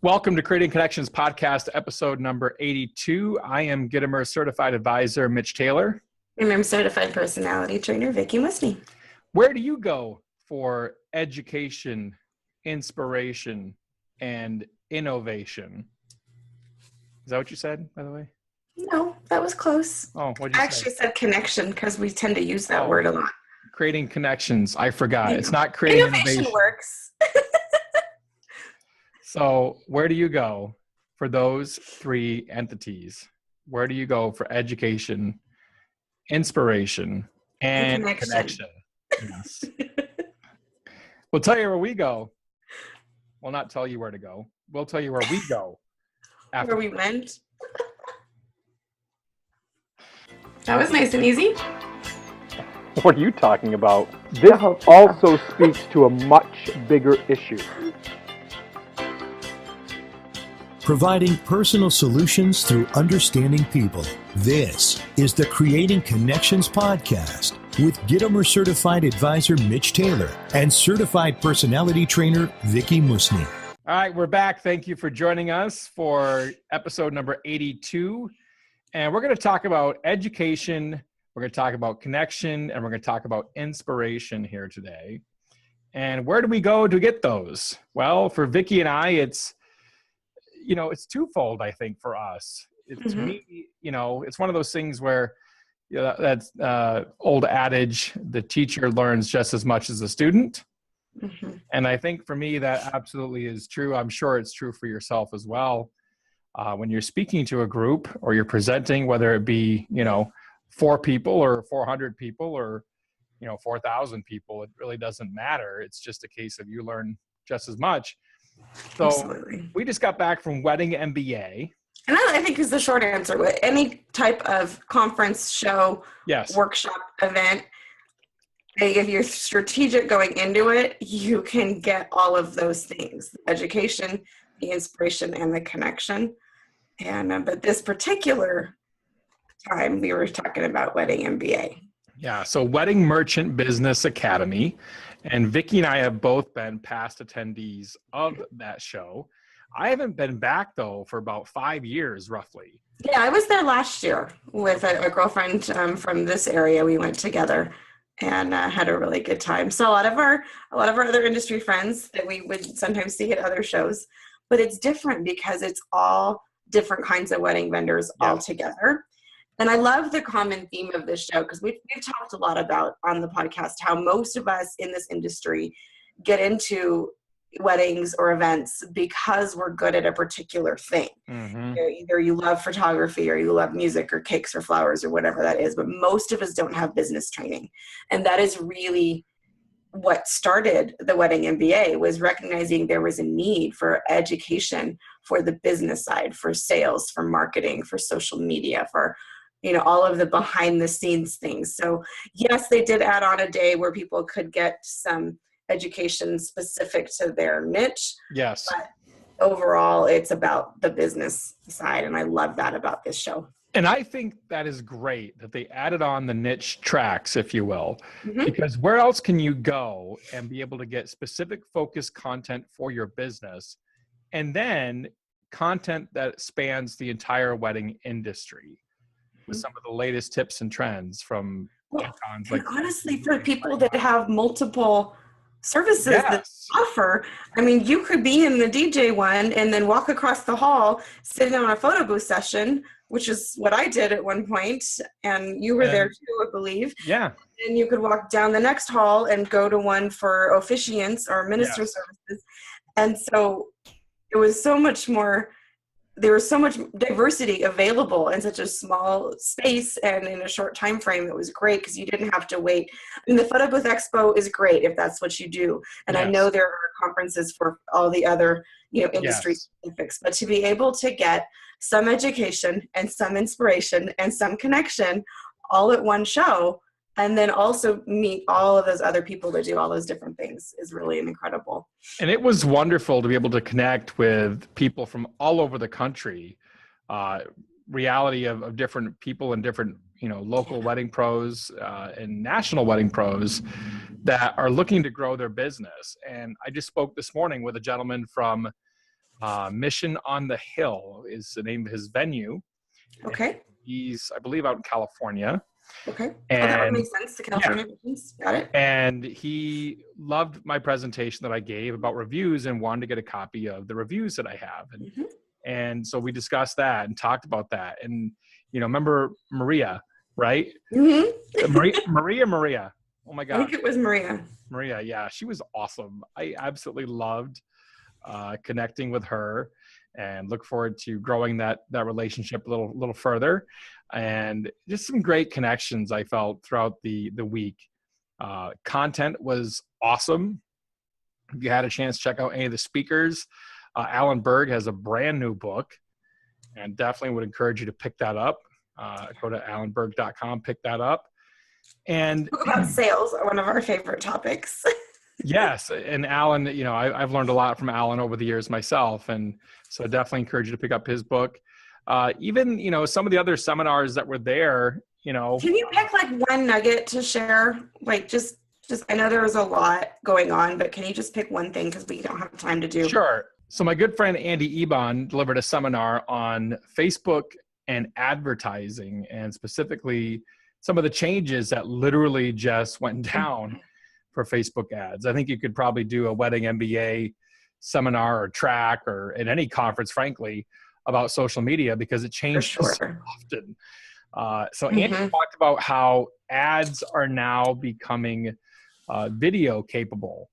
Welcome to Creating Connections Podcast, episode number 82. I am Gittimer Certified Advisor, Mitch Taylor. And I'm Certified Personality Trainer, Vicky Musney. Where do you go for education, inspiration, and innovation? Is that what you said, by the way? No, that was close. Oh, what'd you say? I actually said connection because we tend to use that word a lot. Creating connections. I forgot. It's not creating innovation. Works. So where do you go for those three entities? Where do you go for education, inspiration, and connection? Yes. We'll tell you where we go. We'll not tell you where to go. We'll tell you where we go. Where we went. That was nice and easy. What are you talking about? This also speaks to a much bigger issue. Providing personal solutions through understanding people. This is the Creating Connections Podcast with Gittimer Certified Advisor Mitch Taylor and Certified Personality Trainer Vicky Musney. All right, we're back. Thank you for joining us for episode number 82. And we're going to talk about education, we're going to talk about connection, and we're going to talk about inspiration here today. And where do we go to get those? Well, for Vicky and I, it's twofold, I think, for us. To me, it's one of those things where, that's old adage, the teacher learns just as much as the student. Mm-hmm. And I think for me, that absolutely is true. I'm sure it's true for yourself as well. When you're speaking to a group or you're presenting, whether it be, 4 people or 400 people or, 4,000 people, it really doesn't matter. It's just a case of you learn just as much. So absolutely. We just got back from Wedding MBA. And that, I think, is the short answer. With any type of conference, show, workshop, event, if you're strategic going into it, you can get all of those things: the education, the inspiration, and the connection. And but this particular time, we were talking about Wedding MBA. Yeah, so Wedding Merchant Business Academy. And Vicky and I have both been past attendees of that show. I haven't been back, though, for about 5 years, roughly. Yeah, I was there last year with a girlfriend from this area. We went together and had a really good time. So a lot of our other industry friends that we would sometimes see at other shows, but it's different because it's all different kinds of wedding vendors all together. And I love the common theme of this show because we've talked a lot about on the podcast how most of us in this industry get into weddings or events because we're good at a particular thing. Mm-hmm. Either you love photography or you love music or cakes or flowers or whatever that is, but most of us don't have business training. And that is really what started the Wedding MBA, was recognizing there was a need for education for the business side, for sales, for marketing, for social media, for all of the behind the scenes things. So yes, they did add on a day where people could get some education specific to their niche. Yes. But overall, it's about the business side. And I love that about this show. And I think that is great that they added on the niche tracks, if you will, because where else can you go and be able to get specific focused content for your business, and then content that spans the entire wedding industry with some of the latest tips and trends from icons like. Honestly, for people that have multiple services that offer, I mean, you could be in the DJ one and then walk across the hall, sitting on a photo booth session, which is what I did at one point, and you were there too, I believe. Yeah. And you could walk down the next hall and go to one for officiants or minister services. And so it was so much more. There was so much diversity available in such a small space and in a short time frame. It was great because you didn't have to wait. I mean, the Photo Booth Expo is great if that's what you do. And I know there are conferences for all the other, industry specifics, but to be able to get some education and some inspiration and some connection all at one show, and then also meet all of those other people that do all those different things, is really incredible. And it was wonderful to be able to connect with people from all over the country, reality of different people and different, local wedding pros and national wedding pros that are looking to grow their business. And I just spoke this morning with a gentleman from Mission on the Hill is the name of his venue. Okay. He's, I believe, out in California. Okay. And, that would make sense. The California missions. Got it. And he loved my presentation that I gave about reviews and wanted to get a copy of the reviews that I have. And so we discussed that and talked about that. And, remember Maria, right? Maria. Oh my God. I think it was Maria. Maria, yeah, she was awesome. I absolutely loved connecting with her, and look forward to growing that relationship a little further. And just some great connections I felt throughout the week. Content was awesome. If you had a chance, check out any of the speakers. Alan Berg has a brand new book, and definitely would encourage you to pick that up. Go to alanberg.com, pick that up. And talk about sales, one of our favorite topics. Yes. And Alan, I've learned a lot from Alan over the years myself. And so I definitely encourage you to pick up his book. Even, some of the other seminars that were there, Can you pick like one nugget to share? Like just, I know there was a lot going on, but can you just pick one thing? Because we don't have time to do. Sure. So my good friend, Andy Ebon, delivered a seminar on Facebook and advertising, and specifically some of the changes that literally just went down for Facebook ads. I think you could probably do a Wedding MBA seminar or track, or at any conference, frankly, about social media, because it changes so often. So Andy talked about how ads are now becoming video capable.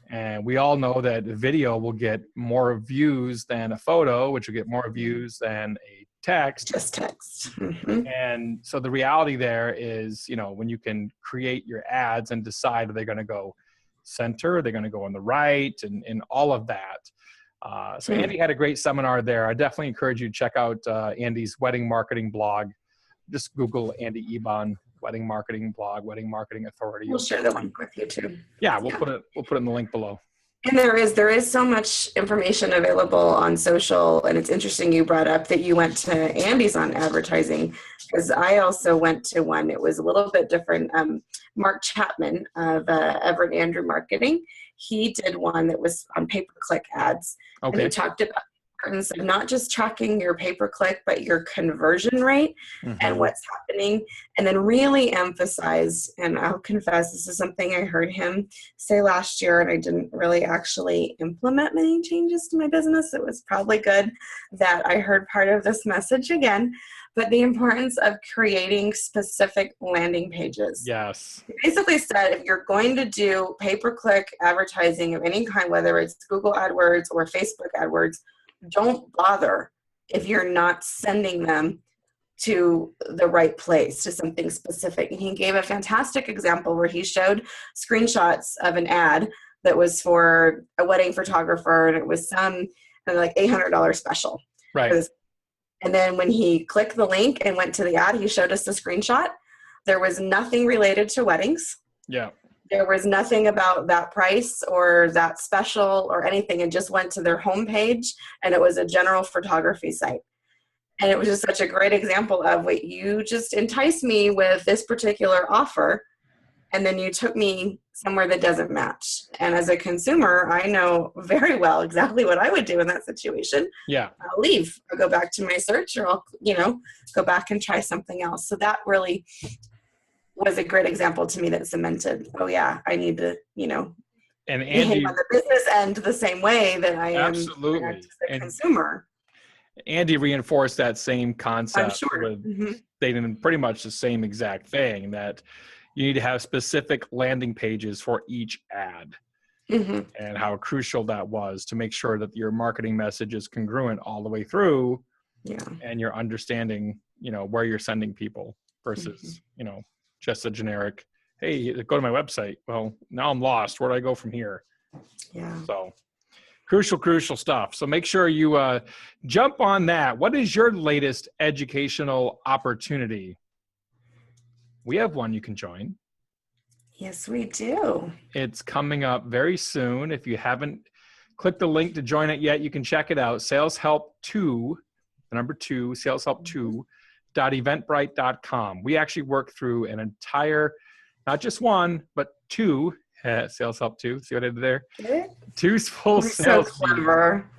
And we all know that video will get more views than a photo, which will get more views than a text. Just text. And so the reality there is, when you can create your ads and decide, are they going to go center, are they going to go on the right, and all of that. So Andy had a great seminar there. I definitely encourage you to check out Andy's wedding marketing blog. Just Google Andy Ebon wedding marketing blog, Wedding Marketing Authority. We'll share the link with you too. Yeah, we'll put it in the link below. And there is so much information available on social, and it's interesting you brought up that you went to Andy's on advertising, because I also went to one. It was a little bit different. Mark Chapman of Everett Andrew Marketing, he did one that was on pay-per-click ads. Okay. And he talked about the importance of not just tracking your pay-per-click, but your conversion rate and what's happening, and then really emphasize, and I'll confess, this is something I heard him say last year, and I didn't really actually implement many changes to my business. It was probably good that I heard part of this message again, but the importance of creating specific landing pages. Yes. He basically said, if you're going to do pay-per-click advertising of any kind, whether it's Google AdWords or Facebook AdWords, don't bother if you're not sending them to the right place, to something specific. And he gave a fantastic example where he showed screenshots of an ad that was for a wedding photographer, and it was some like $800 special. Right. And then when he clicked the link and went to the ad, he showed us the screenshot. There was nothing related to weddings. Yeah. There was nothing about that price or that special or anything. It just went to their homepage, and it was a general photography site. And it was just such a great example of, wait, you just enticed me with this particular offer, and then you took me somewhere that doesn't match. And as a consumer, I know very well exactly what I would do in that situation. Yeah. I'll leave. I'll go back to my search, or I'll, go back and try something else. So that really was a great example to me that cemented, oh yeah, I need to, and Andy, behave on the business end the same way that I am as a consumer. Andy reinforced that same concept. I'm sure. With stating pretty much the same exact thing, that you need to have specific landing pages for each ad, and how crucial that was to make sure that your marketing message is congruent all the way through. Yeah. And you're understanding, where you're sending people versus, just a generic, hey, go to my website. Well, now I'm lost. Where do I go from here? Yeah. So crucial stuff. So make sure you jump on that. What is your latest educational opportunity? We have one you can join. Yes, we do. It's coming up very soon. If you haven't clicked the link to join it yet, you can check it out. Sales Help 2, the number 2, Sales Help 2.eventbrite.com. We actually work through an entire, not just one, but 2 Sales Help 2. See what I did there? Okay. 2 full We're so sales clever.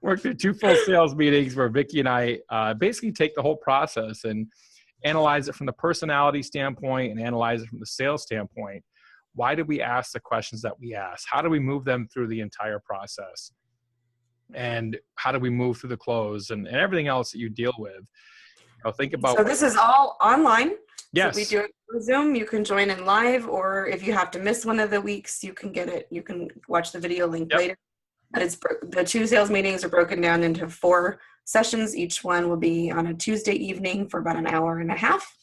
worked through 2 full sales meetings where Vicki and I basically take the whole process and analyze it from the personality standpoint and analyze it from the sales standpoint. Why did we ask the questions that we asked? How do we move them through the entire process? And how do we move through the close and everything else that you deal with? Think about. So this is all online. Yes. So we do it through Zoom. You can join in live, or if you have to miss one of the weeks, you can get it. You can watch the video link later. But the 2 sales meetings are broken down into 4 sessions. Each one will be on a Tuesday evening for about an hour and a half.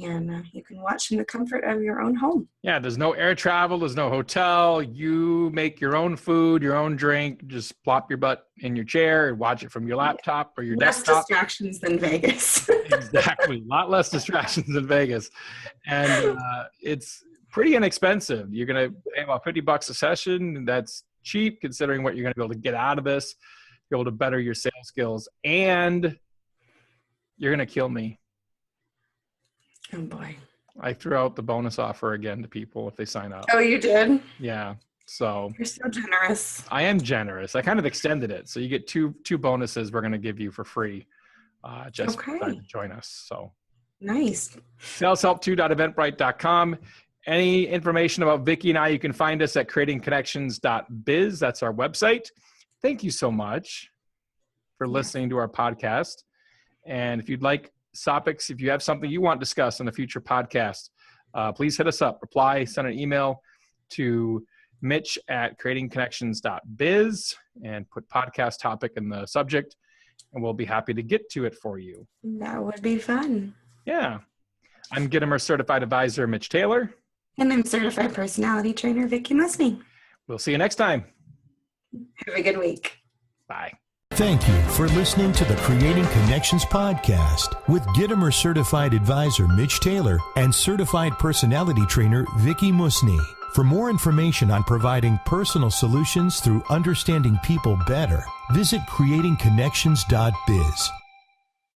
And you can watch in the comfort of your own home. Yeah, there's no air travel. There's no hotel. You make your own food, your own drink. Just plop your butt in your chair and watch it from your laptop or your desktop. Less distractions than Vegas. Exactly. A lot less distractions than Vegas. And it's pretty inexpensive. You're going to pay about $50 a session. And that's cheap considering what you're going to be able to get out of this, be able to better your sales skills. And you're going to kill me. Oh boy. I threw out the bonus offer again to people if they sign up. Oh, you did? Yeah. So You're so generous. I am generous. I kind of extended it. So you get two bonuses we're going to give you for free. Just to join us. So nice. saleshelp2.eventbrite.com. Any information about Vicki and I, you can find us at creatingconnections.biz. That's our website. Thank you so much for listening to our podcast. And if you'd like topics, if you have something you want discussed on a future podcast, please hit us up. Reply, send an email to Mitch at creatingconnections.biz and put podcast topic in the subject, and we'll be happy to get to it for you. That would be fun. Yeah. I'm Gittimer Certified Advisor Mitch Taylor. And I'm Certified Personality Trainer Vicki Musney. We'll see you next time. Have a good week. Bye. Thank you for listening to the Creating Connections podcast with Gittimer Certified Advisor Mitch Taylor and Certified Personality Trainer Vicki Musney. For more information on providing personal solutions through understanding people better, visit creatingconnections.biz.